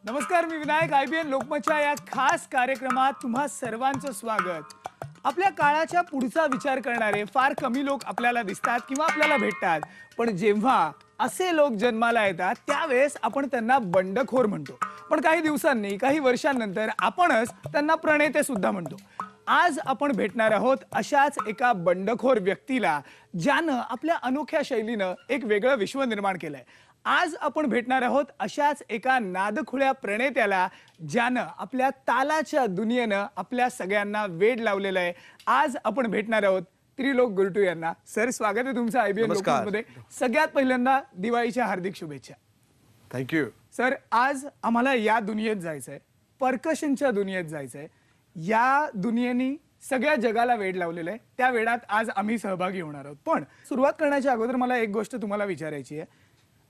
नमस्कार, मी विनायक. IBN लोकमतच्या या खास कार्यक्रमात तुम्हा सर्वांचं स्वागत. आपल्या काळाच्या पुढचा विचार करणारे फार कमी लोक आपल्याला दिसतात किंवा आपल्याला भेटतात, पण जेव्हा असे लोक जन्माला येतात त्यावेळेस आपण त्यांना बंडखोर म्हणतो. पण काही दिवसांनी, काही वर्षांनंतर आपणच त्यांना प्रणेते सुद्धा म्हणतो. आज आपण भेटणार आहोत अशाच एका बंडखोर व्यक्तीला, ज्यानं आपल्या अनोख्या शैलीनं एक वेगळं विश्व निर्माण केलंय. आज आपण भेटणार आहोत अशाच एका नादखुळ्या प्रणेत्याला, ज्यानं आपल्या तालाच्या दुनियेनं आपल्या सगळ्यांना वेड लावलेलं आहे. आज आपण भेटणार आहोत त्रिलोक गुरटू यांना. सर, स्वागत आहे तुमचं IBN लोकमतमध्ये. सगळ्यात पहिल्यांदा दिवाळीच्या हार्दिक शुभेच्छा. थँक्यू. सर, आज आम्हाला या दुनियेत जायचंय, पर्कशनच्या दुनियेत जायचंय. या दुनियेने सगळ्या जगाला वेड लावलेलं आहे. त्या वेडात आज आम्ही सहभागी होणार आहोत. पण सुरुवात करण्याच्या अगोदर मला एक गोष्ट तुम्हाला विचारायची आहे.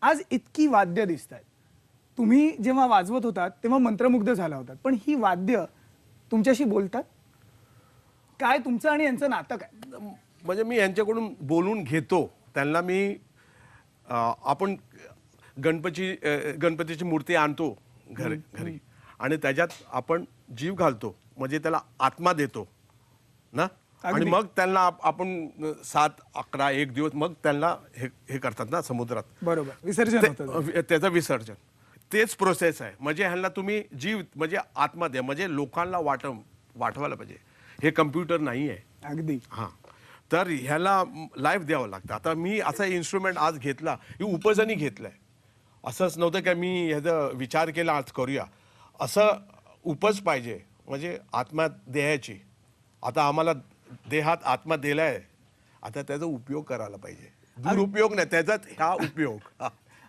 आज इतकी वाद्य दिसत आहेत. तुम्ही जेव्हा वाजवत होतात तेव्हा मंत्रमुग्ध झाला होतात, पण ही वाद्य तुमच्याशी बोलतात काय? तुमचं आणि यांचं नातं काय? म्हणजे मी यांच्याकडून बोलून घेतो. त्यांना मी आपण गणपतीची मूर्ती आणतो घरी आणि त्याच्यात आपण जीव घालतो, म्हणजे त्याला आत्मा देतो ना. आणि मग त्यांना आपण 7, 11, 1 दिवस मग त्यांना हे करतात ना समुद्रात. बरोबर, विसर्जन होतं. त्याचं विसर्जन तेच प्रोसेस आहे. म्हणजे ह्यांना तुम्ही जीव म्हणजे आत्मा द्या, म्हणजे लोकांना वाटवायला पाहिजे. हे कम्प्युटर नाही आहे. अगदी. हां, तर ह्याला लाईफ द्यावं लागतं. आता मी असा इन्स्ट्रुमेंट आज घेतला, ही उपजनी घेतलाय. असंच नव्हतं का मी ह्याचा विचार केला आज करूया. असं उपज पाहिजे, म्हणजे आत्मा द्यायची. आता आम्हाला देहात आत्मा दिलाय, आता त्याचा उपयोग करायला पाहिजे. दुरुपयोग नाही, त्याचाच हा उपयोग.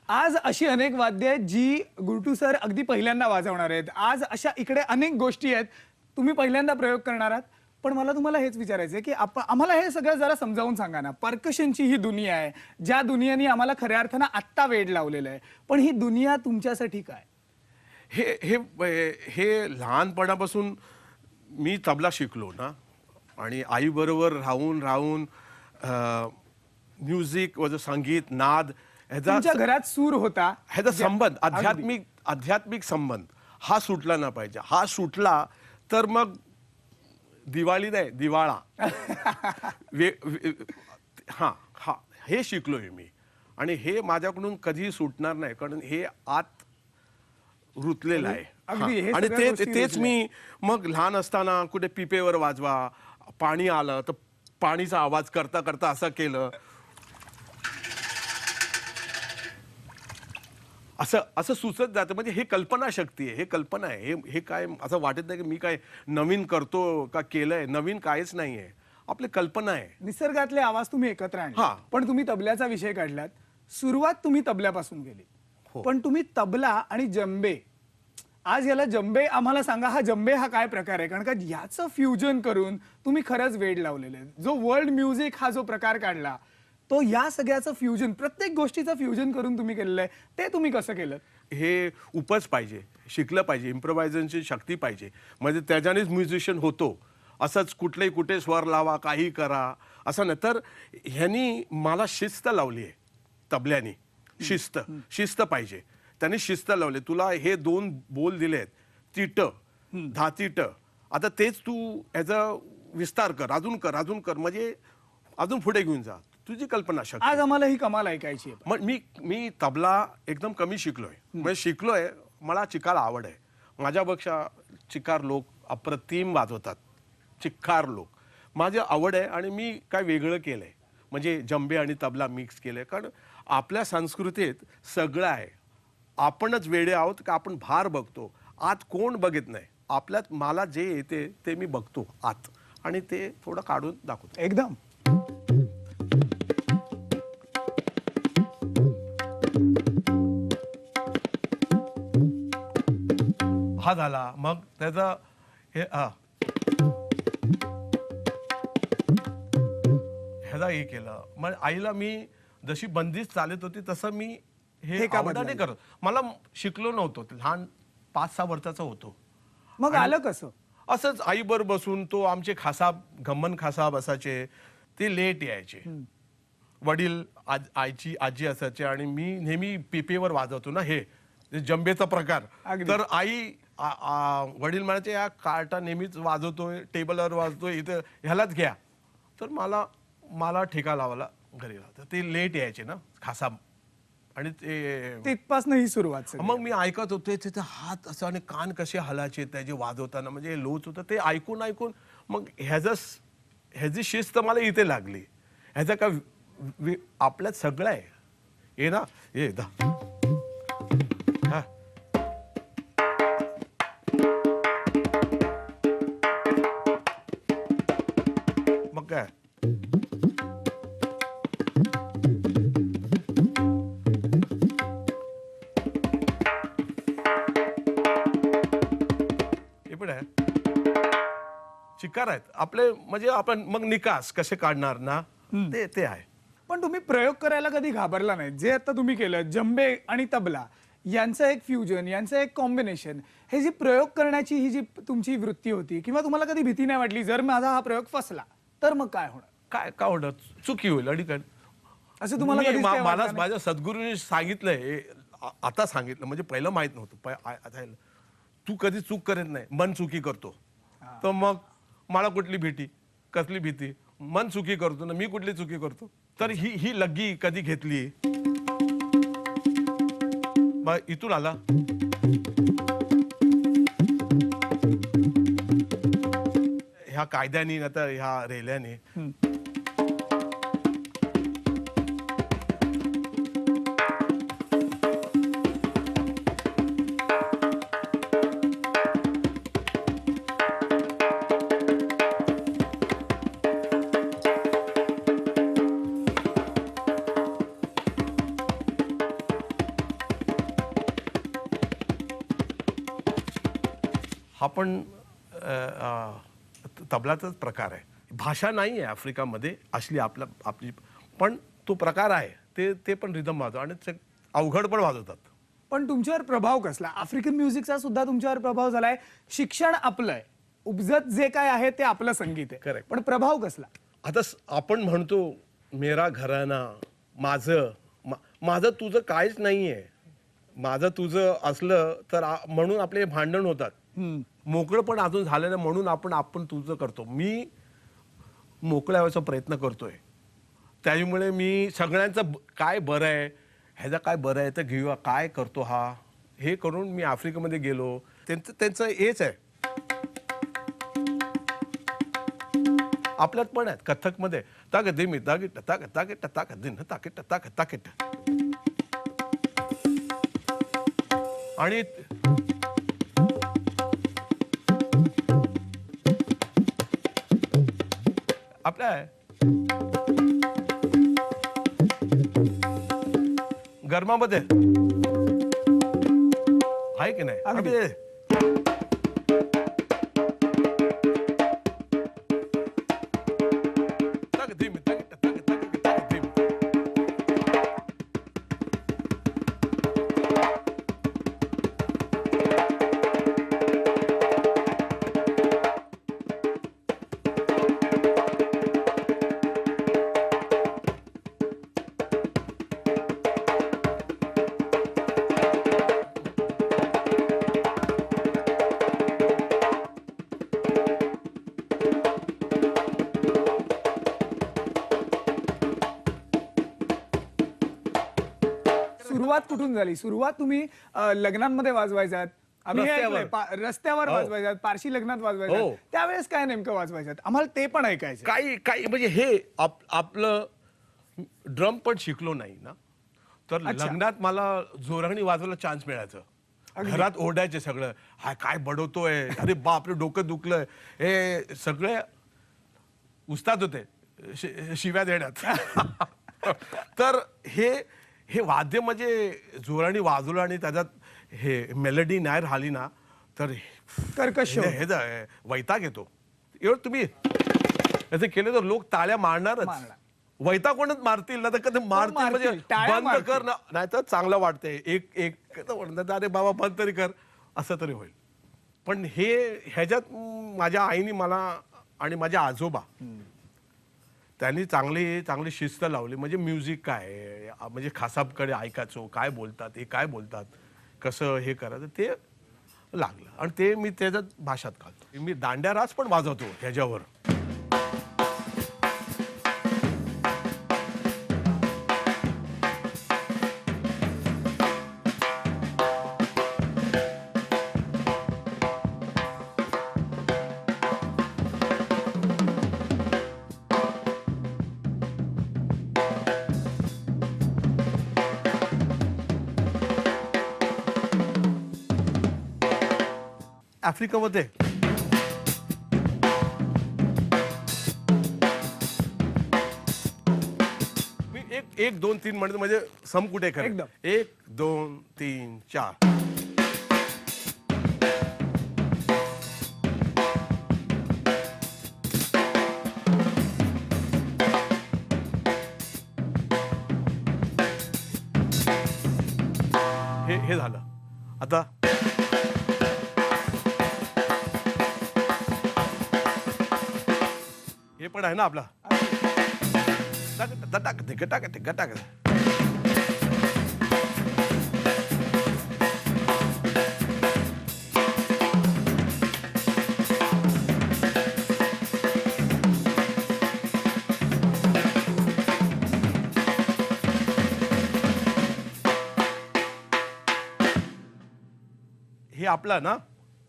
आज अशी अनेक वाद्य आहेत जी गुरटू सर अगदी पहिल्यांदा वाजवणार आहेत. आज अशा इकडे अनेक गोष्टी आहेत, तुम्ही पहिल्यांदा प्रयोग करणार आहात. पण मला तुम्हाला हेच विचारायचं आहे की आम्हाला हे सगळं जरा समजावून सांगा ना. पर्कशनची ही दुनिया आहे, ज्या दुनियेने आम्हाला खऱ्या अर्थानं आत्ता वेड लावलेलं आहे. पण ही दुनिया तुमच्यासाठी काय? हे हे हे लहानपणापासून मी तबला शिकलो ना, आणि आईबरोबर राहून म्युझिक व संगीत, नाद, तुमच्या घरात सूर होता. ह्याचा संबंध, आध्यात्मिक संबंध हा सुटला ना पाहिजे. हा सुटला तर मग दिवाळी नाही, दिवाळा. हा हा हे शिकलोय मी, आणि हे माझ्याकडून कधीही सुटणार नाही, कारण हे आत रुतलेलं आहे. आणि तेच मी मग लहान असताना कुठे पिपेवर वाजवा, पाणी आलं तर पाणीचा आवाज करता करता असं केलं. असं असं सुचत जातं. म्हणजे हे कल्पनाशक्ती आहे, हे कल्पना आहे. हे काय असं वाटत नाही की मी काय नवीन करतो का केलंय. नवीन काहीच नाही आहे, आपली कल्पना आहे. निसर्गातले आवाज तुम्ही एकत्र आणले. हा. पण तुम्ही तबल्याचा विषय काढलात. सुरुवात तुम्ही तबल्यापासून केली. हो. पण तुम्ही तबला आणि जंबे, आज याला जंबे आम्हाला सांगा, हा जंबे हा काय प्रकार आहे? कारण का याचं फ्युजन करून तुम्ही खरंच वेड लावलेलं आहे. जो वर्ल्ड म्युझिक हा जो प्रकार काढला, तो या सगळ्याचं फ्युजन, प्रत्येक गोष्टीचं फ्युजन करून तुम्ही केलेलं आहे. ते तुम्ही कसं केलं? हे उपज पाहिजे, शिकलं पाहिजे, इम्प्रोव्हायझेशनची शक्ती पाहिजे. म्हणजे त्याच्यानेच म्युझिशियन होतो. असंच कुठलेही कुठे स्वर लावा, काही करा असं नाही. तर ह्यांनी मला शिस्त लावली आहे तबल्यानी. शिस्त शिस्त पाहिजे. त्यांनी शिस्त लावली. तुला हे 2 बोल दिलेत, तिट धातीट, आता तेच तू ह्याचा विस्तार कर, अजून कर, अजून कर, म्हणजे अजून पुढे घेऊन जा. तुझी कल्पना शक्ती. आज आम्हाला ही कमाल ऐकायची आहे. मग मी तबला एकदम कमी शिकलोय. म्हणजे शिकलोय, मला चिकायला आवड आहे. माझ्यापेक्षा चिक्कार लोक अप्रतिम वाजवतात. चिक्कार लोक, माझी आवड आहे आणि मी काय वेगळं केलंय. म्हणजे जंबे आणि तबला मिक्स केलंय. कारण आपल्या संस्कृतीत सगळं आहे. आपणच वेडे आहोत का आपण बाहेर बघतो, आत कोण बघत नाही. आपल्यात मला जे येते ते मी बघतो आत, आणि ते थोडं काढून दाखवतो. एकदम हा झाला. मग त्याचा हे ह्याला हे केलं. मग आईला मी जशी बंदिस्त चालत होती तसं मी हे का आवडाने करत. मला शिकलो नव्हतो, लहान 5-6 वर्षाचा होतो. मग आलं कसं? असंच आईबर बसून, तो आमचे खासाब, गम्मन खासाब असायचे, ते लेट यायचे. वडील आईची आजी असायचे आणि मी नेहमी पिपेवर वाजवतो ना हे जंबेचा प्रकार. अगदी. तर आई वडील म्हणायचे, या कार्टा नेहमीच वाजवतोय, टेबलवर वाजतोय, इथं ह्यालाच घ्या. तर मला ठेका लावायला घरी तर ते लेट यायचे ना खासाब, आणि ते तिथपासून ही सुरुवात सगळी. मग मी ऐकत होते. त्याचे हात असं आणि कान कसे हलायचे त्याचे वाजवताना, म्हणजे लोच होतं ते ऐकून मग ह्याची शिस्त मला इथे लागली. ह्याचा का आपल्यात सगळं आहे हे ना. हे दा हा. मग काय हे पण आहे, शिकार आहेत आपले. म्हणजे आपण मग निकास कसे काढणार ना, ते आहे. पण तुम्ही प्रयोग करायला कधी घाबरला नाही? जे आता तुम्ही केलं, जंबे आणि तबला यांचं एक फ्युजन, यांचं एक कॉम्बिनेशन, हे जी प्रयोग करण्याची ही जी तुमची वृत्ती होती, किंवा तुम्हाला कधी भीती नाही वाटली जर माझा हा प्रयोग फसला तर मग काय होणार? काय होणार, चुकी होईल आणि काय असं तुम्हाला कधीच काही वाटलं मला नाही? माझ्या सद्गुरूंनी सांगितलंय. आता सांगितलं, म्हणजे पहिलं माहित नव्हतं. तू कधी चूक करत नाही, मन चुकी करतो. तर मग मला कुठली भीती, कसली भीती? मन चुकी करतो ना, मी कुठली चुकी करतो? तर ही लग्गी कधी घेतली, इथून आला. ह्या कायद्याने आता ह्या रेल्याने हा पण तबलाचाच प्रकार आहे. भाषा नाही आहे आफ्रिकामध्ये असली आपली, पण तो प्रकार आहे. ते पण रिदम वाजव आणि अवघड पण वाजवतात. पण तुमच्यावर प्रभाव कसला? आफ्रिकन म्युझिकचा सुद्धा तुमच्यावर प्रभाव झालाय. शिक्षण आपलं आहे, उपजत जे काय आहे ते आपलं संगीत आहे. Correct. पण प्रभाव कसला? आता आपण म्हणतो मेरा घराणा, माझं तुझं काहीच नाहीये. माझं तुझं असलं तर म्हणून आपले भांडण होतात. मोकळं पण अजून झालं नाही म्हणून आपण तुझं करतो. मी मोकळ्या व्हायचा प्रयत्न करतोय. त्यामुळे मी सगळ्यांचं काय बरं आहे, ह्याचा काय बरं आहे तर घेऊया, काय करतो हा, हे करून मी आफ्रिकेमध्ये गेलो. त्यांचं हेच आहे. आपल्यात पण आहेत कथकमध्ये ताक दिमी ताकिट ताक ताकिट ताक दिन ताकिट ताक ताकिट. आणि आपल्या आहे गरमामध्ये आहे की नाही अगदी. अबे, ताक दिमी ताकिट ताक ताकिट ताक दिमी. सुरुवात कुठून झाली? सुरुवात तुम्ही लग्नांमध्ये वाजवायचात, आम्ही हे रस्त्यावर. ऐकलंय, रस्त्यावर हो. वाजवायचात, पारशी लग्नात वाजवायचात. हो. त्यावेळेस काय नेमकं वाजवायचात? आम्हाला ते पण ऐकायचं. काही काही म्हणजे हे आपलं ड्रम पण शिकलो नाही ना, तर अच्छा. लग्नात मला जोराने वाजवायला चान्स मिळायचं. घरात ओरडायचे सगळं, हा काय बडवतोय, अरे बापरे डोकं दुखलंय, हे सगळे उस्ताद होते शिव्या देण्यात. तर हे वाद्य म्हणजे जोराने वाजवलं आणि त्याच्यात हे मेलडी नाही राहिली ना, तर कर्कश हे- हे ज- वैताग येतो. एवढं तुम्ही असं केलं तर लोक टाळ्या मारणारच. मारणार. वैतागूनच मारतील ना, तर कधी मारतील म्हणजे मारतील, टाळ्या बंद मारतील. कर ना, नाही तर चांगलं वाटतंय एक म्हणतात अरे बाबा बंद तरी कर, असं तरी होईल. पण ह्याच्यात माझ्या आईने मला आणि माझ्या आजोबा त्यांनी चांगली शिस्त लावली. म्हणजे म्युझिक काय आहे, म्हणजे खासाबकडे ऐकायचो, काय बोलतात, हे काय बोलतात, कसं हे करायचं ते लागलं. आणि ते मी त्याच्यात भाषात घालतो. मी दांड्या रास पण वाजवतो ह्याच्यावर. आफ्रिकामध्ये मी एक दोन तीन म्हणतो म्हणजे सम कुठे खरं. एकदम. 1 2 3 4. हे झालं. आता हे पण आहे ना आपला गटाक गटाक गटाक. हे आपला ना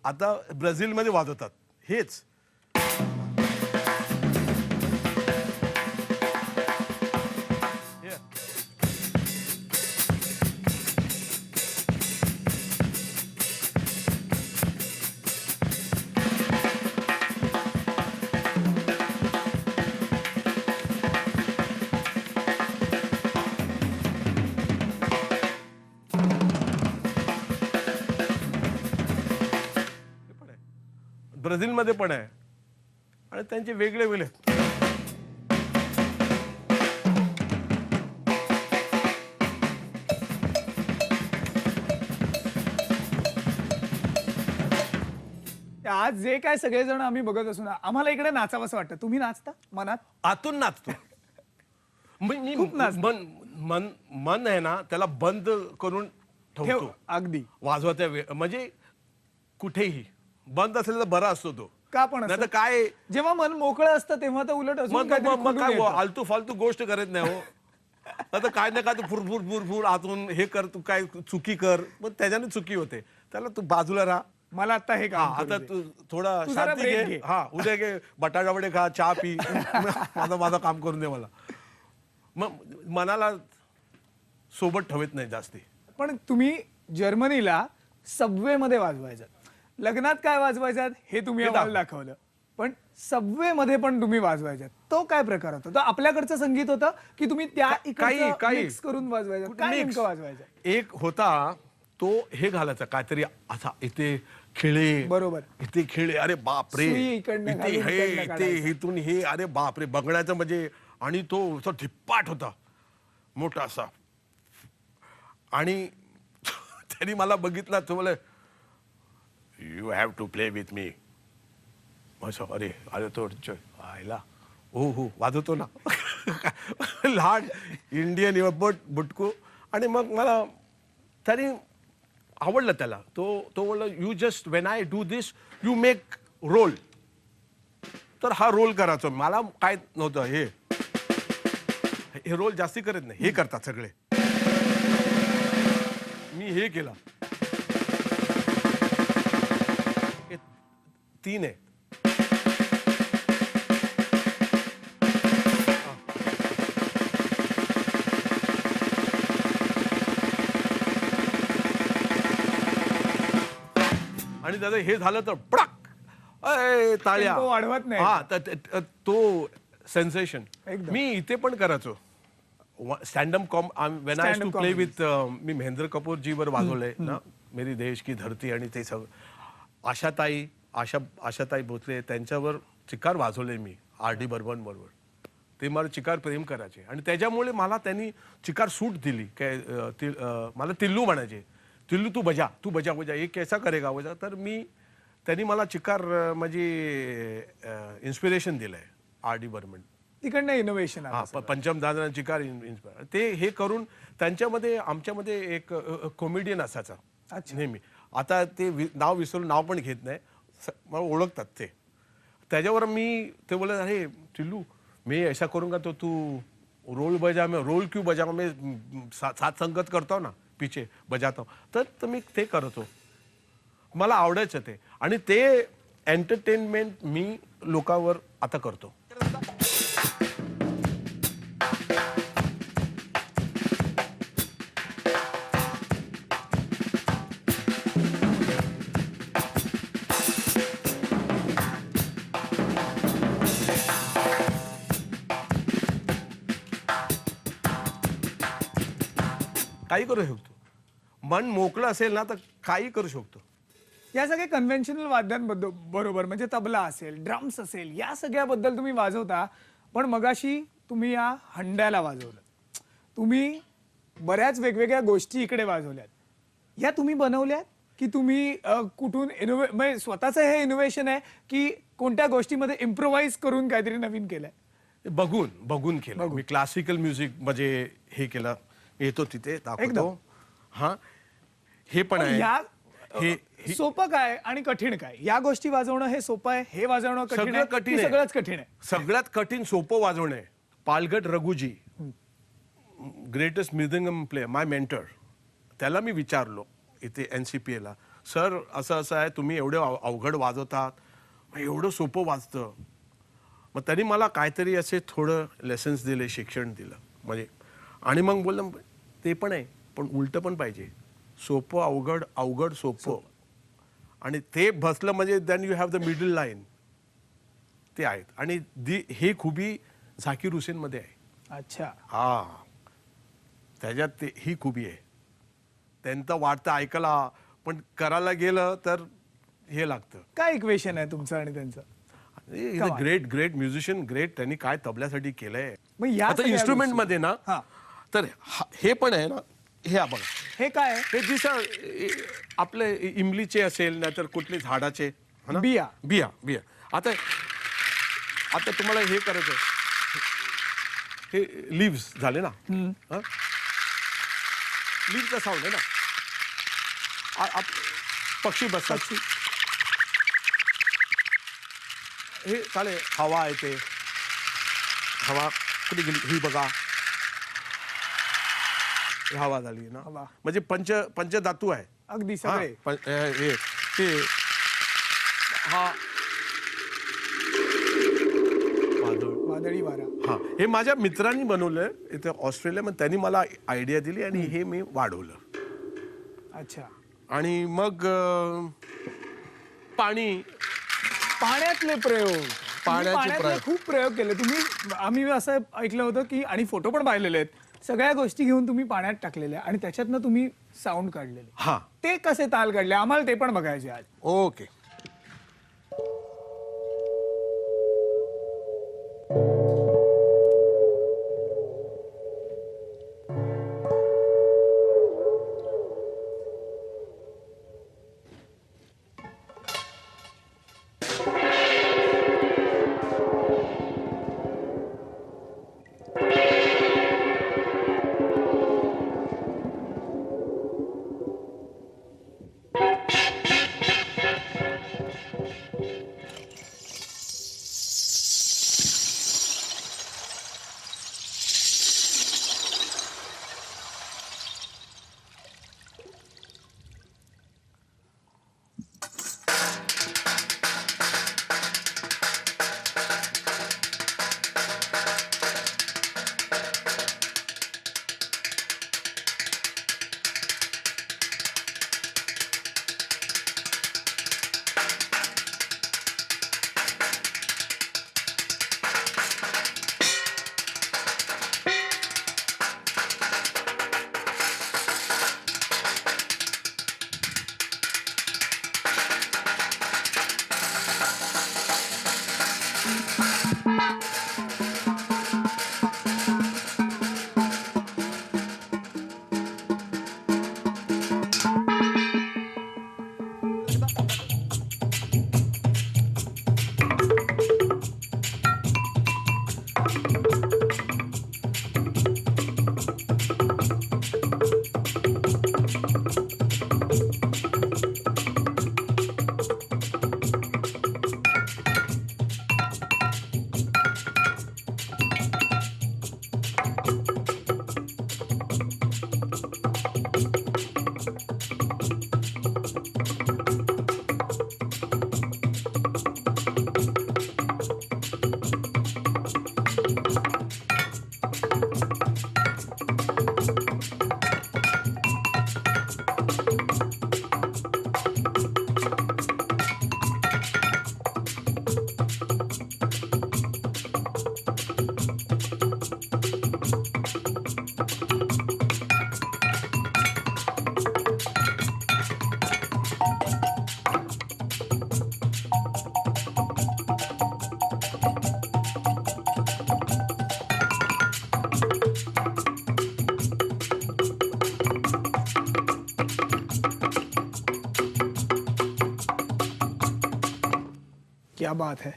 आता ब्राझीलमध्ये वाजवतात हेच. ब्राझीलमध्ये पण आहे आणि त्यांचे वेगळे वेगळे. आज जे काय सगळेजण आम्ही बघत असू ना, आम्हाला इकडे नाचावंसं वाटतं. तुम्ही नाचता मनात? आतून नाचतो. मी खूप नाचतो. मन आहे ना त्याला बंद करून ठेव ठेवतो अगदी. वाजवायच्या वेळ. म्हणजे कुठेही बंद असेल तर बरा असतो तो. का पण नाही असं? तर काय जेव्हा मन मोकळं असतं तेव्हा तर उलट अजून मग काहीतरी मग- मग खुलून काय येतं. आलतू फालतू गोष्ट करत नाही हो. आता काय ना काय तू फुरफुर फुरफुर आतून हे कर, तू काय चुकी कर, मग त्याच्याने चुकी होते. त्याला तू बाजूला राहा, मला आता हे हा काम आता करू दे. तू थोडा तू जरा शांती break घे घे. हा उद्या घे बटाटा वडे खा चहा पी माझं काम करून दे मला. मग मनाला सोबत ठेवत नाही जास्ती. पण तुम्ही जर्मनीला सबवे मध्ये वाजवायचं, लग्नात काय वाजवायचं हे तुम्ही हे आम्हाला दाखवलं, पण सबवे मध्ये पण तुम्ही वाजवायचं, तो काय प्रकार होता? तो आपल्याकडचं संगीत होतं की तुम्ही त्या काही मिक्स करून वाजवायचं? काय Mix. नेमकं वाजवायचं? एक होता तो हे घालायचा काहीतरी असा इथे खिळे बरोबर. इथे खिळे अरे बापरे सुई इकडनं इथे घालून हे इकडनं इथे काढायचं. इथून हे अरे बापरे बघण्याचं म्हणजे. आणि तो असा धिप्पाट होता मोठा असा. आणि त्यांनी मला बघितला तो मला you have to play with me. अरे अरे तो आयला हो वाजवतो ना लहान इंडियन बुटकू. आणि मग मला तरी आवडलं त्याला. तो बोलला you just when I do this you make roll. तर हा रोल करायचो. मला काय नव्हतं हे रोल जास्ती करत नाही, हे करतात सगळे. मी हे केला. हे 3 आहे. आणि दादा हे झालं तर पडक ताळ्या Tempo वाढवत नाही. हा तो सेन्सेशन एकदम. मी इथे पण करायचो. Standup com when I to Stand-up play comedy. With मी महेंद्र कपूर जी वर वाजवलंय ना मेरी देश की धरती आणि ते सगळं. आशाताई भोसले त्यांच्यावर चिकार वाजवले मी RD बर्मन बरोबर. ते मला चिकार प्रेम करायचे आणि त्याच्यामुळे मला त्यांनी चिकार सूट दिली काय मला तिल्लू म्हणायचे. तिल्लू तू बजा ये कैसा करेगा बजा. तर मी त्यांनी मला चिकार म्हणजे इन्स्पिरेशन दिलंय RD बर्मन. तिकडनं इनोव्हेशन पंचम दादा चिकार इन्स्पायर ते हे करून त्यांच्यामध्ये आमच्यामध्ये एक कॉमेडियन असायचा अच्छा. नेहमी. आता ते नाव विसरून नाव पण घेत नाही मला ओळखतात ते. त्याच्यावर मी ते बोलत अरे टिल्लू मैं ऐसा करूंगा तो तू रोल बजा मैं रोल क्यों बजा मैं साथ संगत करतो ना पीछे बजातो. तर मी ते करतो. मला आवडायचं ते. आणि ते एंटरटेनमेंट मी लोकांवर आता करतो. काही करू शकतो. मन मोकळं असेल ना तर काही करू शकतो. या सगळ्या कन्व्हेन्शनल वाद्यांबद्दल बरोबर म्हणजे तबला असेल, ड्रम्स असेल, या सगळ्याबद्दल तुम्ही वाजवता. पण मगाशी तुम्ही या हंड्याला वाजवलं, तुम्ही बऱ्याच वेगवेगळ्या गोष्टी इकडे वाजवल्यात. या तुम्ही बनवल्यात की तुम्ही कुठून म्हणजे स्वतःचं हे इनोव्हेशन आहे की कोणत्या गोष्टीमध्ये इम्प्रोव्हाइज करून काहीतरी नवीन केलंय? बघून केलं मी. क्लासिकल म्युझिक म्हणजे हे केलं. येतो तिथे दाखवतो. एकदम. हा हे पण आहे. या हे सोपं काय आणि कठीण काय? या गोष्टी वाजवणं हे सोपं आहे, हे वाजवणं कठीण सगळं आहे कठीण की आहे. सगळंच कठीण आहे? सगळ्यात कठीण सोपं वाजवणं आहे. पालगट रघुजी ग्रेटेस्ट म्युझियम प्लेयर माय मेंटर त्याला मी विचारलो इथे NCPA ला सर असं आहे तुम्ही एवढे अवघड वाजवतात एवढं सोपं वाजतं. मग त्यांनी मला काहीतरी असे थोडं लेसन्स दिले शिक्षण दिलं म्हणजे. आणि मग बोललं ते पण आहे पण उलटं पण पाहिजे. सोपं अवघड अवघड सोपं आणि ते बसलं म्हणजे then you have the middle line. ते आहेत आणि हे खूबी झाकीर हुसेन मध्ये आहे. अच्छा. हा त्याच्यात ही खूबी आहे. त्यांचं वाटतं ऐकायला पण करायला गेलं तर हे लागतं. काय इक्वेशन आहे तुमचं आणि त्यांचं? Great musician great. त्यांनी काय तबल्यासाठी केलंय. मग या आता सगळ्या इन्स्ट्रुमेंट गोष्टी- मध्ये ना हा. तर हे पण आहे ना. हे बघा हे काय आहे? हे दिसा आपले इमलीचे असेल नाहीतर कुठले झाडाचे है ना? बिया. बिया आता तुम्हाला हे करायचं हे लिव्स झाले ना. लिव्हचा साऊंड आहे ना. पक्षी बसतात. हे चालेल. हवा येते. हवा कुठे गेली ही बघा. हवा झाली ना. हवा. म्हणजे पंचधातू आहे. अगदी हा, सगळे. ते हा वादळ. वादळी वारा. हा, हे माझ्या मित्रांनी बनवलंय इथे ऑस्ट्रेलियामध्ये. त्यांनी मला आयडिया दिली आणि हे मी वाढवलं. अच्छा. आणि मग पाणी, पाण्यातले प्रयोग. तुम्ही पाण्यातले प्रयोग. खूप प्रयोग केले तुम्ही. आम्ही असं ऐकलं होतं की, आणि फोटो पण पाहिलेले आहेत, सगळ्या गोष्टी घेऊन तुम्ही पाण्यात टाकलेल्या आणि त्याच्यातनं तुम्ही साऊंड काढलेले. हा, ते कसे ताल काढले आम्हाला ते पण बघायचे आज. ओके. क्या बात है.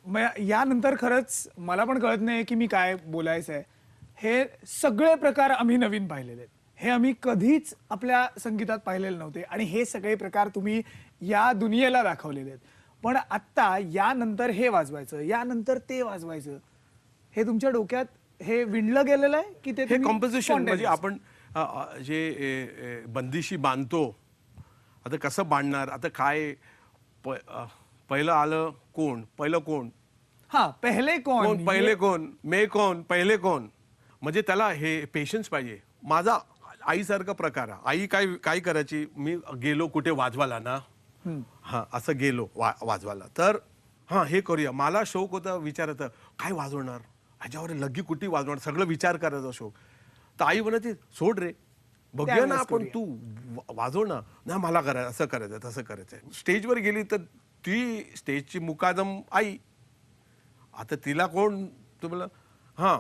मग यानंतर खरंच मला पण कळत नाही की मी काय बोलायचं आहे. हे सगळे प्रकार आम्ही नवीन पाहिलेले आहेत. हे आम्ही कधीच आपल्या संगीतात पाहिलेले नव्हते आणि हे सगळे प्रकार तुम्ही या दुनियेला दाखवलेले आहेत. पण आत्ता यानंतर हे वाजवायचं, यानंतर ते वाजवायचं, हे तुमच्या डोक्यात हे विणलं गेलेलं आहे की ते हे तुम्ही कॉम्पोजिशन म्हणजे spontaneous? आपण जे बंदिशी बांधतो, आता कसं बांधणार, आता काय पहिलं आलं कोण, पहिलं कोण, हा, पहिले कोण कौन, पहिले कोण, मे कोण, पहिले कोण, म्हणजे त्याला हे पेशन्स पाहिजे. माझा आईसारखा प्रकार आहे. आई काय काय करायची, मी गेलो कुठे वाजवायला ना, हा असं गेलो वाजवायला, तर हा हे करूया. मला शौक होता विचारायचं काय वाजवणार, ह्याच्यावर लग्गी कुठे वाजवणार, सगळं विचार करायचा शौक. तर आई म्हणते सोड रे, बघूया ना त्यावेळेस आपण, करूया. तू वाजव ना. ना मला करायचं, असं करायचं, तसं करायचं. स्टेजवर गेली तर ती स्टेजची मुकादम आई. आता तिला कोण तुम्हाला, हां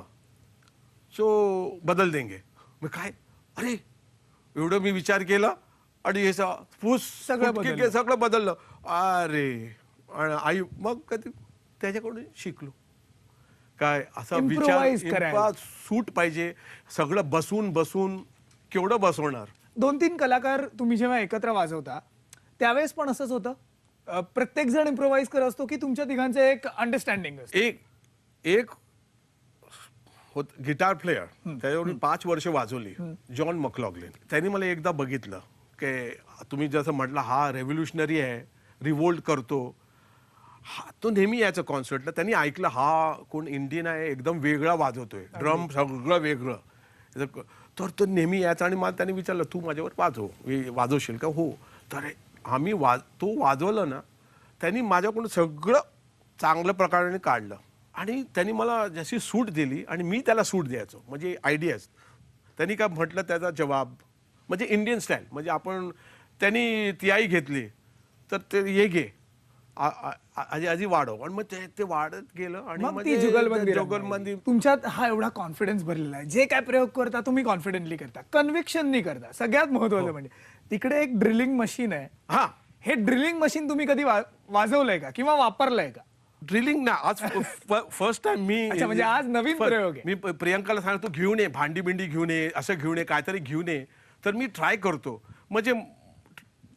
सो बदल देंगे. मग काय, अरे एवढं मी विचार केला आणि हे फूस सगळं फुटके बदललं. सगळं बदललं. अरे, आणि आई मग कधी त्याच्याकडून शिकलो काय असा विचार Improvise करायला. सूट पाहिजे. सगळं बसून बसून केवढं बसवणार. 2-3 कलाकार तुम्ही जेव्हा एकत्र वाजवता त्यावेळेस पण असंच होतं, प्रत्येक जण इम्प्रोव्हाइज करत असतो की तुमच्या तिघांचं एक अंडरस्टँडिंग असतं? एक होत गिटार प्लेअर, त्याच्यावर 5 वर्ष वाजवली, जॉन मक्लॉगलिन. त्यांनी मला एकदा बघितलं की तुम्ही जसं म्हटलं हा रेव्होल्युशनरी आहे, रिवोल्ट करतो, हा तो नेहमी यायचा कॉन्सर्टला. त्यांनी ऐकलं हा कोण इंडियन आहे, एकदम वेगळा वाजवतोय, ड्रम सगळं वेगळं. तर तो नेहमी यायचा आणि मला त्यांनी विचारलं तू माझ्यावर वाजवशील का? हो. तर आम्ही तो वाजवलं ना, त्यांनी माझ्याकडून सगळं चांगल्या प्रकारे काढलं आणि त्यांनी मला जशी सूट दिली आणि मी त्याला सूट द्यायचो, म्हणजे आयडियाज. त्यांनी काय म्हटलं त्याचा जवाब म्हणजे इंडियन स्टाईल, म्हणजे आपण त्यांनी तियाई घेतली तर ते हे घे आजी आजी वाढव आणि मग ते वाढत गेलं आणि मग ती जुगलबंदी जुगलबंदी. तुमच्यात हा एवढा कॉन्फिडन्स भरलेला आहे, जे काय प्रयोग करता तुम्ही कॉन्फिडेंटली करता, कन्व्हिक्शननी करता. सगळ्यात महत्वाचं म्हणजे तिकडे एक ड्रिलिंग मशीन आहे. हा, हे ड्रिलिंग मशीन तुम्ही कधी वाजवलंय का किंवा वापरलंय का? ड्रिलिंग ना आज फर्स्ट टाइम मी. अच्छा, म्हणजे आज नवीन प्रयोग आहे. मी प्रियंकाला सांगतो घेऊन ये, भांडी बिंडी घेऊन ये, असं घेऊन ये, काहीतरी घेऊन ये. तर मी ट्राय करतो, म्हणजे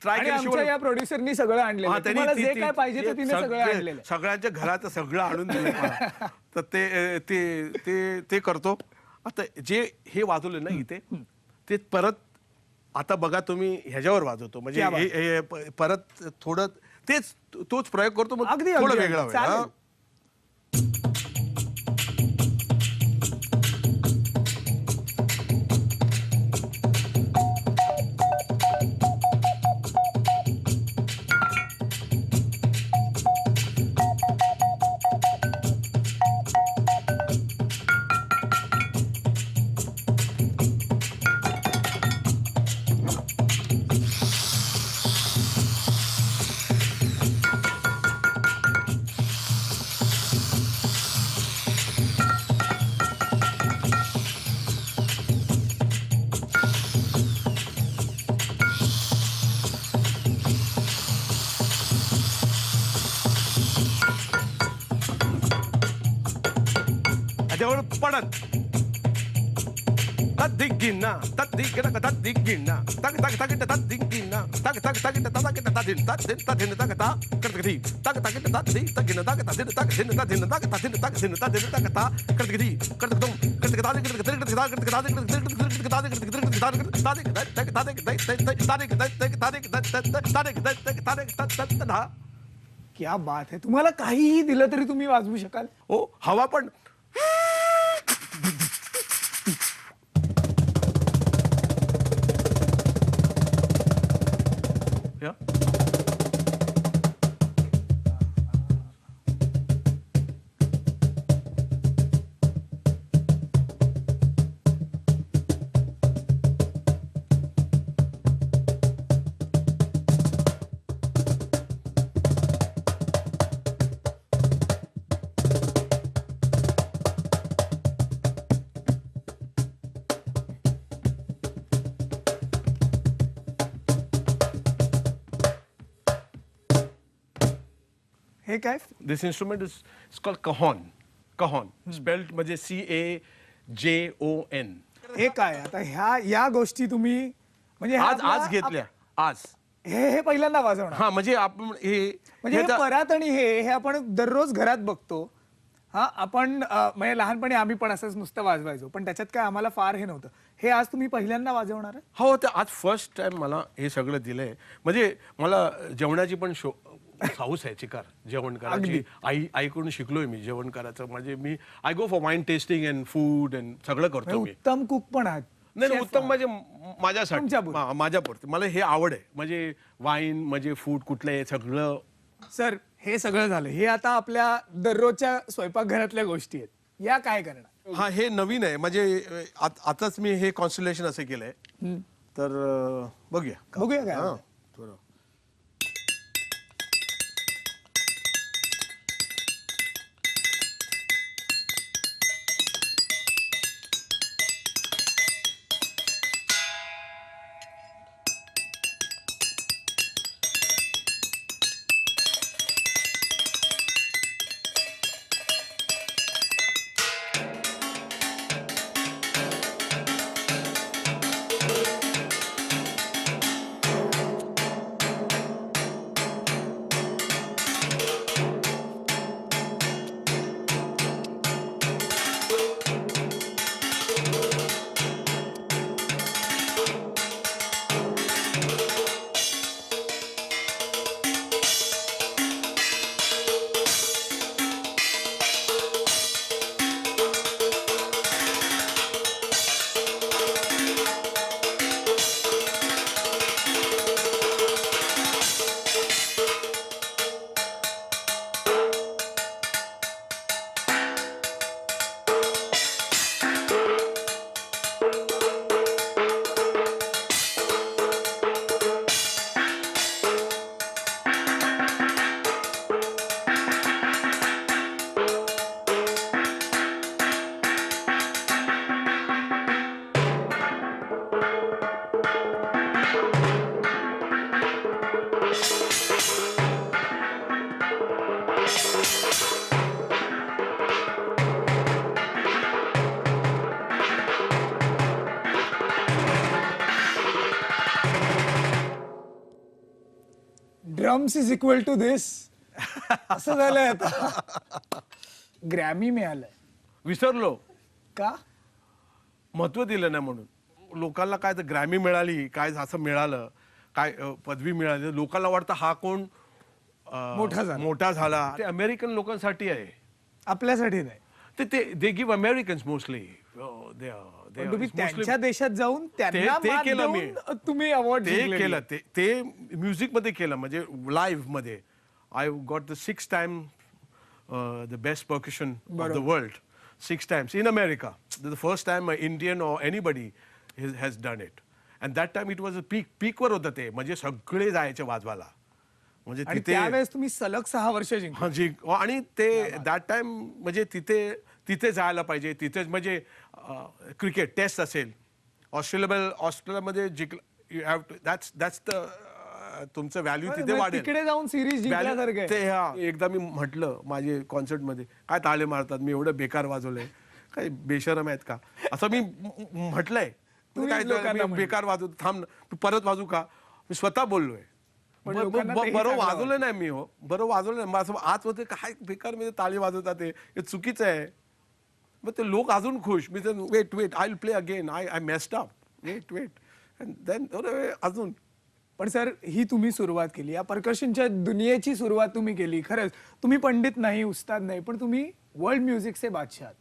ट्राय आणि आमच्या या प्रोड्युसरनी सगळं आणलेलं आहे. तुम्हाला जे काय पाहिजे ते तिने सगळं आणलेलं आहे. सगळ्यांच्या घराचं सगळं आणून दिलं मला. तर ते करतो. आता जे हे वाजवलं ना इथे, ते परत आता बघा तुम्ही ह्याच्यावर वाजवतो, म्हणजे हे परत थोडं तोच प्रयोग करतो, मग अगदी थोडं वेगळा होईल. चालेल. त्याच्यावर पडत तद्दिगिना तद्दिगिना तद्दिगिना तक तक तक तद्दिगिना तक तक तक तक तदिन तदिन तदिन तक ता करतगदी तक तक तद्दि तगिना तक तदिन तक दिन तदिन तक तदिन तक दिन तदिन तक ता करतगदी करतगदम करतगदादि करतगदादि. क्या बात आहे. तुम्हाला काहीही दिलं तरी तुम्ही वाजवू शकाल. हो, हवा पण या. हे काय? This instrument is called cajon. Cajon. Spelled म्हणजे CAJON. हे काय आता या गोष्टी तुम्ही म्हणजे आज घेतल्या आज. हे पहिल्यांदा वाजवणार. हा, म्हणजे आपण म्हणजे हे परात आणि हे आपण दररोज घरात बघतो. हा, आपण म्हणजे लहानपणी आम्ही पण असंच नुसतं वाजवायचो, पण त्याच्यात काय आम्हाला फार हे नव्हतं. हे आज तुम्ही पहिल्यांदा वाजवणार आहे? हो, तर आज फर्स्ट टाइम मला हे सगळं दिलंय. म्हणजे मला जेवणाची पण हाऊस आहे, चिकार जेवण करायची. आईकडून शिकलोय मी जेवण करायचं. म्हणजे मी I go for wine tasting and food and सगळं करतो मी. उत्तम कुक पण आहात. नाही, उत्तम म्हणजे माझ्यासाठी, तुमच्यापुरतं. माझ्यापुरतं मला हे आवड आहे. म्हणजे वाईन म्हणजे फूड कुठलं आहे सगळं. सर, हे सगळं झालं, हे आता आपल्या दररोजच्या स्वयंपाकघरातल्या गोष्टी आहेत. या काय करणार? हा, हे नवीन आहे. म्हणजे आताच मी हे कॉन्स्टलेशन असं केलंय. तर बघूया काय हा, थोडं. ड्रम्स इज इक्वल टू दिस असं झालंय आता. ग्रॅमी मिळालंय विसरलो, का? महत्व दिलं नाही म्हणून. लोकांना काय तर ग्रॅमी मिळाली, काय असं मिळालं, काय पदवी मिळाली, लोकांना वाटतं हा कोण मोठा झाला. ते अमेरिकन लोकांसाठी आहे, आपल्यासाठी नाही. ते दे गिव्ह अमेरिकन्स मोस्टली. पण तुम्ही त्यांच्या देशात जाऊन त्यांना ते मान केलं मी. देऊन तुम्ही अवॉर्ड ते केलं, ते म्युझिक मध्ये केलं, म्हणजे लाईव्ह मध्ये. I got the 6 time the best percussion of the world, 6 times in America. The first time an Indian or anybody has done it. And that time it was a peak वर होतं ते, म्हणजे सगळे जायचे वाजवायला. म्हणजे आणि तिथे त्यावेळेस तुम्ही सलग 6 वर्ष जिंकले. आणि ते दॅट टाइम म्हणजे तिथे जायला पाहिजे. तिथेच म्हणजे क्रिकेट टेस्ट असेल, ऑस्ट्रेलियामध्ये जिंकलं, you have to, that's the तुमचं व्हॅल्यू तिथे वाढेल. तिकडे जाऊन सिरीज जिंकल्यासारखं आहे. ते एकदा मी म्हटलं माझे कॉन्सर्ट मध्ये, काय ताळे मारतात, मी एवढं बेकार वाजवलंय, काय बेशरम आहेत का, असं मी म्हटलंय. काय बेकार वाजवतो, थांब तू परत वाजू का, मी स्वतः बोललोय. बरं वाजवलं नाही मी, हो बरं वाजवलं नाही. असं आज होते काय बेकार म्हणजे ताळी वाजवतात, हे चुकीचं आहे. मग ते लोक अजून खुश. मी wait I will play again, I messed up, wait and then अजून. पण सर, ही तुम्ही सुरुवात केली, या परकशनच्या दुनियेची सुरुवात तुम्ही केली. खरंच तुम्ही पंडित नाही, उस्ताद नाही, पण तुम्ही वर्ल्ड म्युझिकचे बादशाह.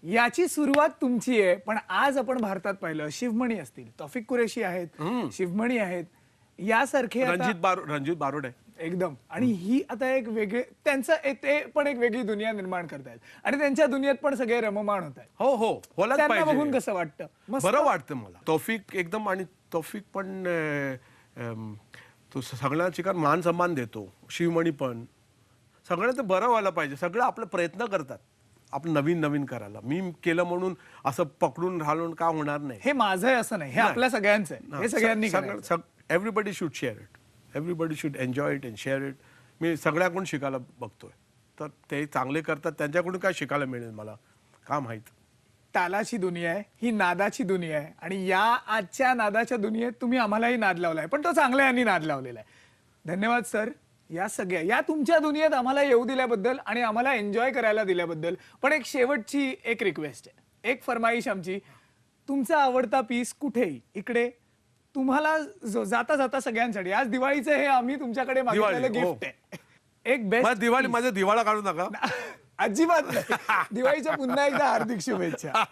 याची सुरुवात तुमची आहे. पण आज आपण भारतात पाहिलं, शिवमणी असतील, तौफिक कुरेशी आहेत, शिवमणी आहेत, यासारखे रणजित बारोड आहे एकदम. आणि ही आता एक वेगळे ते पण एक वेगळी दुनिया निर्माण करतायत आणि त्यांच्या दुनियेत पण सगळे रममाण होत आहेत. हो त्यांना बघून कसं वाटतं? बरं वाटतं मला. तौफिक एकदम, आणि तौफिक पण तो सगळ्यांना चिकन मान सन्मान देतो. शिवमणी पण, सगळ्यांना बरं व्हायला पाहिजे. सगळं आपला प्रयत्न करतात आपण नवीन करायला. मी केलं म्हणून असं पकडून राहून का होणार नाही. हे माझं आहे असं नाही, हे आपल्या सगळ्यांचं आहे. हे सगळ्यांनी everybody should share it, everybody should enjoy it and share it. मी सगळ्याकडून शिकायला बघतोय, तर ते चांगले करतात, त्यांच्याकडून काय शिकायला मिळेल मला का माहित. तालाची दुनिया आहे, ही नादाची दुनिया आहे. आणि या आजच्या नादाच्या दुनियेत तुम्ही आम्हालाही नाद लावलाय, पण तो चांगल्या यांनी नाद लावलेला आहे. धन्यवाद सर, या तुमच्या दुनियेत आम्हाला येऊ दिल्याबद्दल आणि आम्हाला एन्जॉय करायला दिल्याबद्दल. पण एक शेवटची एक रिक्वेस्ट आहे, एक फरमाईश आमची. तुमचा आवडता पीस कुठेही इकडे तुम्हाला जाता जाता सगळ्यांसाठी, आज दिवाळीचं हे आम्ही तुमच्याकडे मागितलेलं गिफ्ट आहे. एक बेस्ट दिवाळी, माझा दिवाळा काढू नका अजिबात नाही. दिवाळीच्या पुन्हा एकदा हार्दिक शुभेच्छा.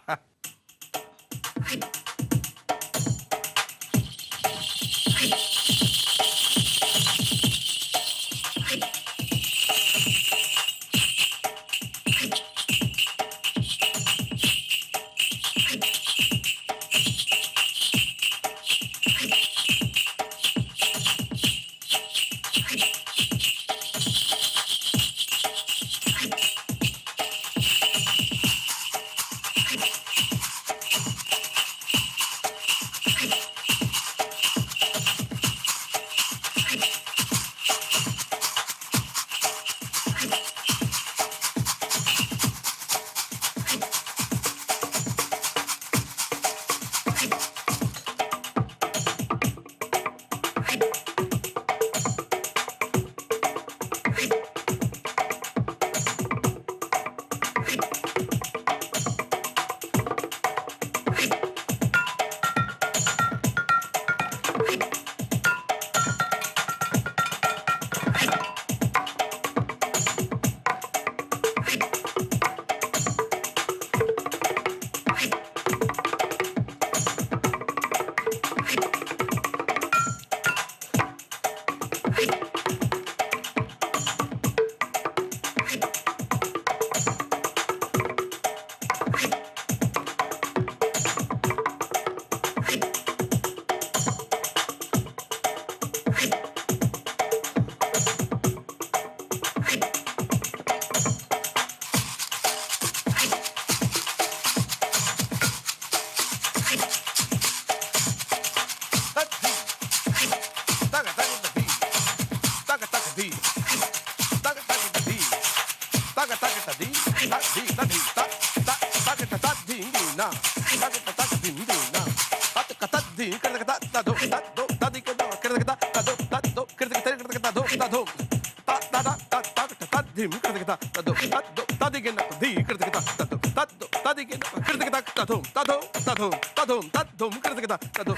धिम कृतकता तदो तदो तदिगेन धी कृतकता तदो तदो तदिगेन कृतकता तदो तदो तदो तदो तदो कृतकता तदो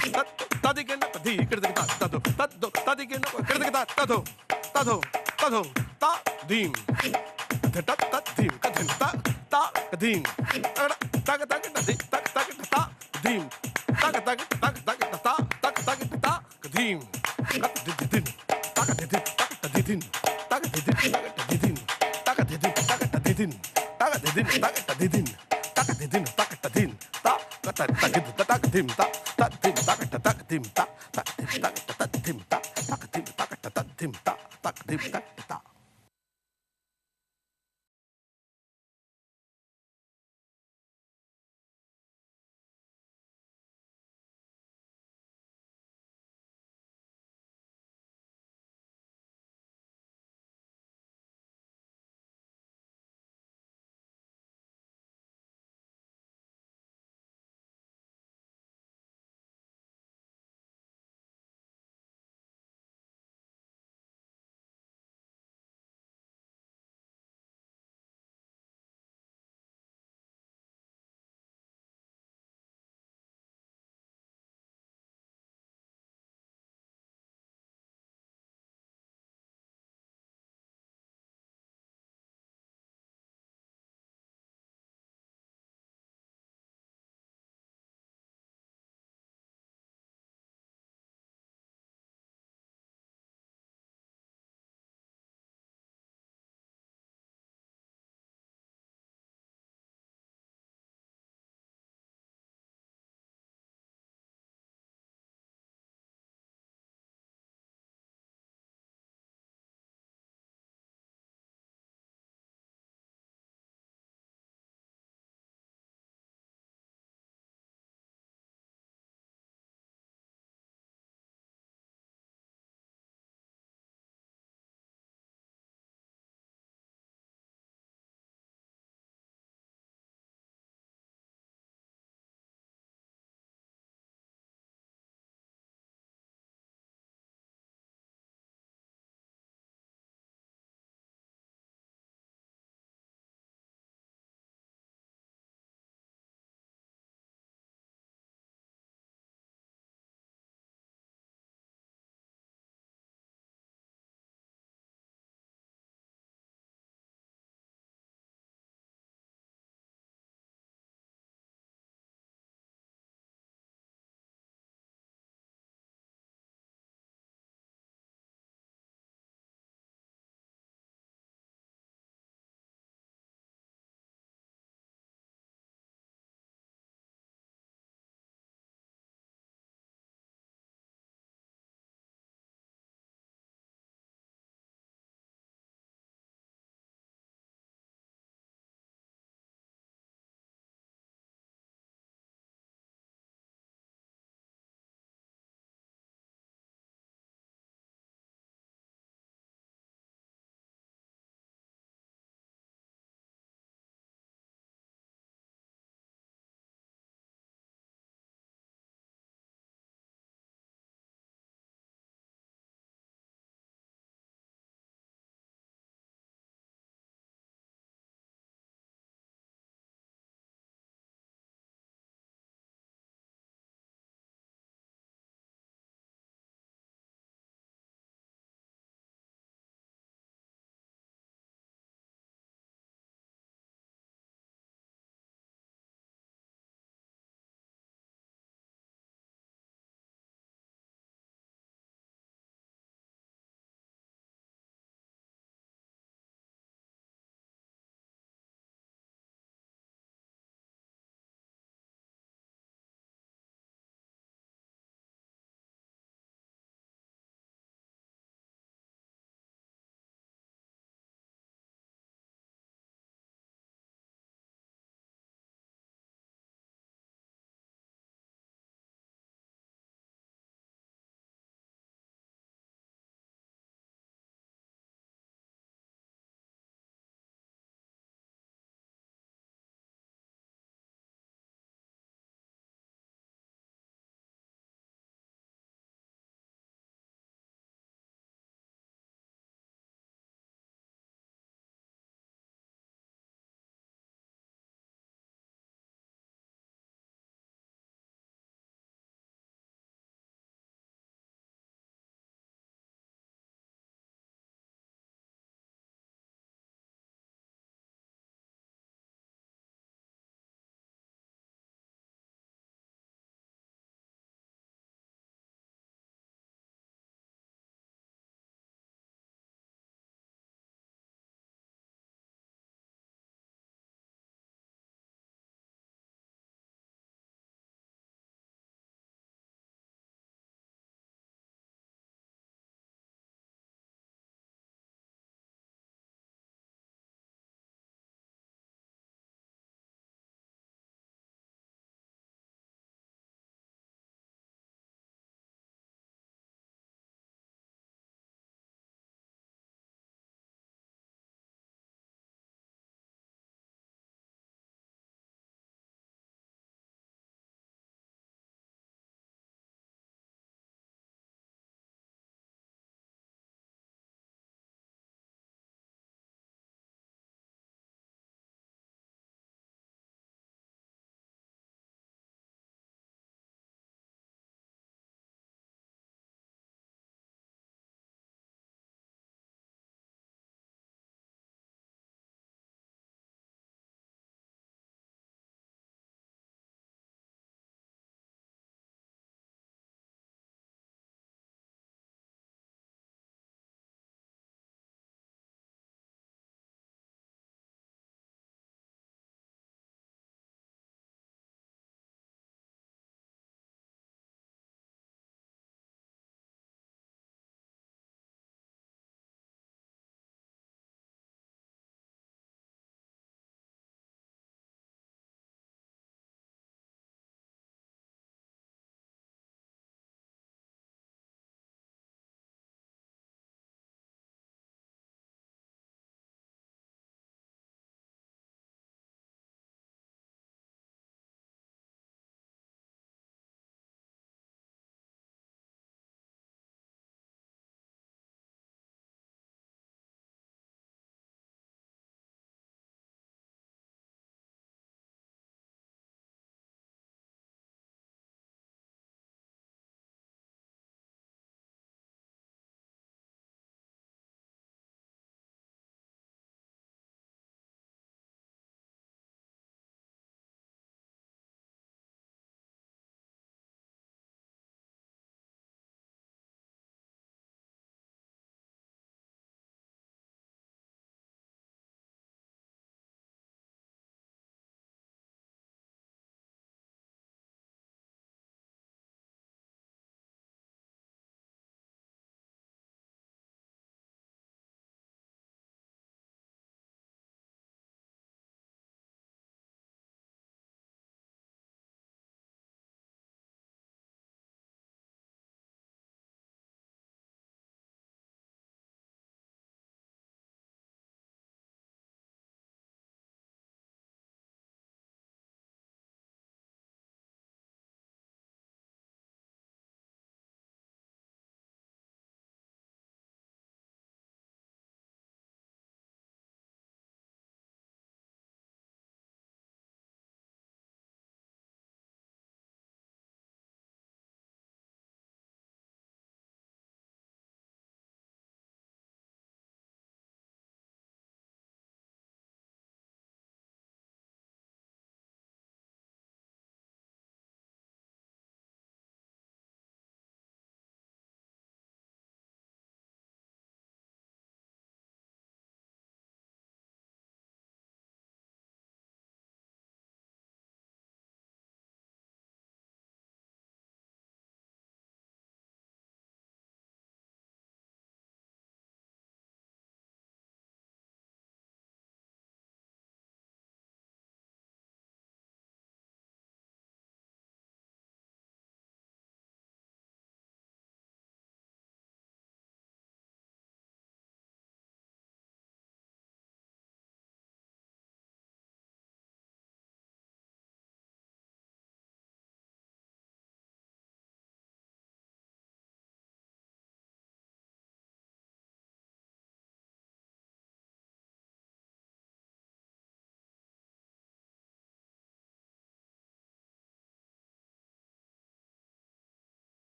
तदिगेन धी कृतकता तदो तदो तदिगेन कृतकता तदो तदो तदो ता धिम तत तत धिम कधिम ता ता कधिम तग तग धी तग तग ता धिम तग तग तग तग ता तग तग ता कधिम कत दिदिन तग दिदिन तग दिदिन तग दिदिन तग दिदिन तग दिदिन तग दिदिन तग दिदिन तग दिदिन तग दिदिन ता कत तग तग धिम ता तग धिम तग तग धिम ता तग धिम तग तग धिम ता तग धिम तग तग धिम ता तग धिम तग